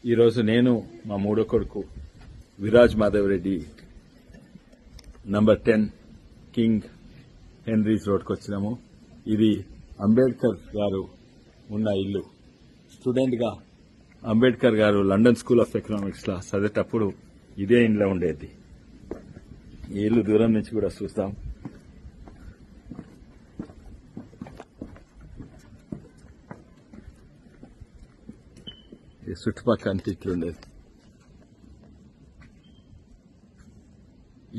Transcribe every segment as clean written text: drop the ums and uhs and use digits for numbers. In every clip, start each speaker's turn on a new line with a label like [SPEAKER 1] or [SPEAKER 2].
[SPEAKER 1] ఈరోజు నేను మా మూడో కొడుకు Viraj Madhav Reddy number 10 king Henry's రోడ్కి వచ్చినాము. ఇది అంబేద్కర్ గారు ఉన్న ఇల్లు. స్టూడెంట్ గా అంబేద్కర్ గారు లండన్ స్కూల్ ఆఫ్ ఎకనామిక్స్ లా చదివేటప్పుడు ఇదే ఇంట్లో ఉండేది. ఈ ఇల్లు దూరం నుంచి కూడా చూస్తాం. చుట్టుపక్కల అంత ఇట్లుండేది.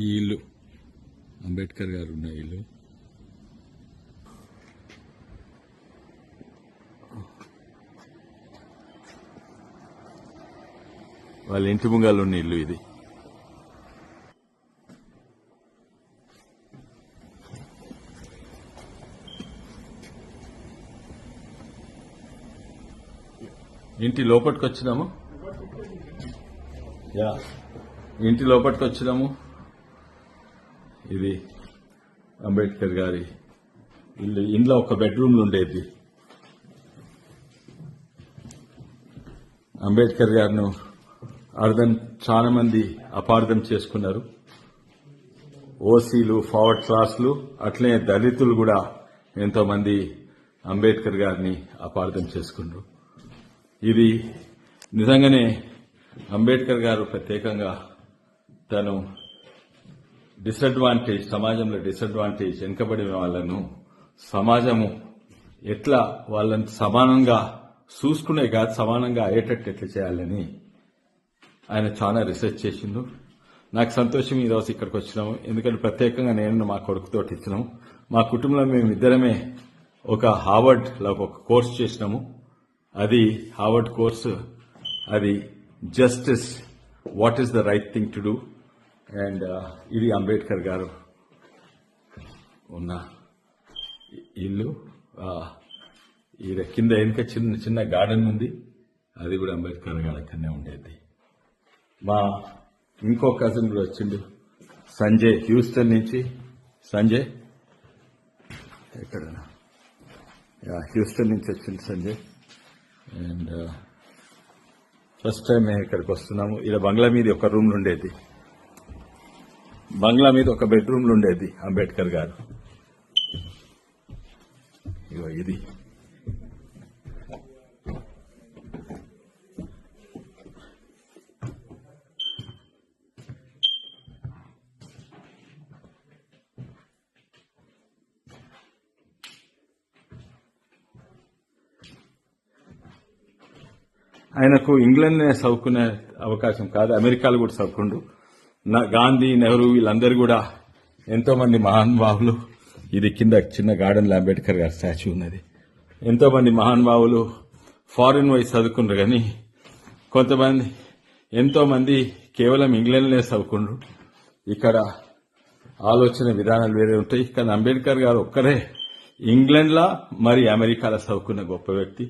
[SPEAKER 1] ఈ ఇల్లు అంబేద్కర్ గారు ఉన్న ఇల్లు. వాళ్ళ ఇంటి ముంగాలు ఉన్న ఇల్లు ఇది. ఇంటి లోపలికి వచ్చినాము. ఇంటి లోపలికి వచ్చినాము. ఇది అంబేద్కర్ గారి ఇల్లు. ఇంట్లో ఒక బెడ్రూమ్ ఉండేది. అంబేద్కర్ గారిను చాలా మంది అపార్థం చేసుకున్నారు. ఓసీలు, ఫార్వర్డ్ క్లాసులు, అట్లనే దళితులు కూడా ఎంతో మంది అంబేద్కర్ గారిని అపార్థం చేసుకున్నారు. ఇది నిజంగానే అంబేద్కర్ గారు ప్రత్యేకంగా తను సమాజంలో డిసడ్వాంటేజ్ వెనుకబడిన వాళ్లను సమాజము ఎట్లా వాళ్ళని సమానంగా చూసుకునే కాదు, సమానంగా అయ్యేటట్టు ఎట్లా చేయాలని ఆయన చాలా రీసెర్చ్ చేసిండు. నాకు సంతోషం ఈరోజు ఇక్కడికి వచ్చినాము. ఎందుకంటే ప్రత్యేకంగా నేను మా కొడుకుతో ఇచ్చినాము. మా కుటుంబంలో మేమిద్దరమే ఒక హార్వర్డ్ లో ఒక కోర్స్ చేసినాము. అది హార్వర్డ్ కోర్సు. అది justice, what is the right thing to do. And ఇది అంబేద్కర్ గారు ఉన్న ఇల్లు. కింద వెనుక చిన్న చిన్న గార్డెన్ ఉంది. అది కూడా అంబేద్కర్ గారి అక్కడనే ఉండేది. మా ఇంకో కజిన్ కూడా వచ్చిండు, సంజయ్, హ్యూస్టన్ నుంచి. సంజయ్ ఎక్కడ? హ్యూస్టన్ నుంచి వచ్చింది సంజయ్. అండ్ ఫస్ట్ టైం మేము ఇక్కడికి వస్తున్నాము. ఇలా బంగ్లా మీద ఒక రూమ్ ఉండేది. బంగ్లా మీద ఒక బెడ్రూమ్ ఉండేది అంబేద్కర్ గారు. ఇగో ఇది ఆయనకు ఇంగ్లాండ్ చదువుకునే అవకాశం కాదు, అమెరికాలో కూడా చదువుకుండు. గాంధీ, నెహ్రూ వీళ్ళందరూ కూడా ఎంతో మంది మహానుభావులు. ఇది కింద చిన్న గార్డెన్ లో అంబేద్కర్ గారి స్టాచ్యూ ఉన్నది. ఎంతో మంది మహానుభావులు ఫారిన్ వైజ్ చదువుకున్నారు, కానీ కొంతమంది ఎంతో మంది కేవలం ఇంగ్లాండ్లోనే చదువుకుండ్రు. ఇక్కడ ఆలోచన విధానాలు వేరే ఉంటాయి. కానీ అంబేద్కర్ గారు ఒక్కరే ఇంగ్లాండ్లో మరి అమెరికాలో చదువుకున్న గొప్ప వ్యక్తి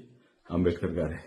[SPEAKER 1] అంబేద్కర్ గారే.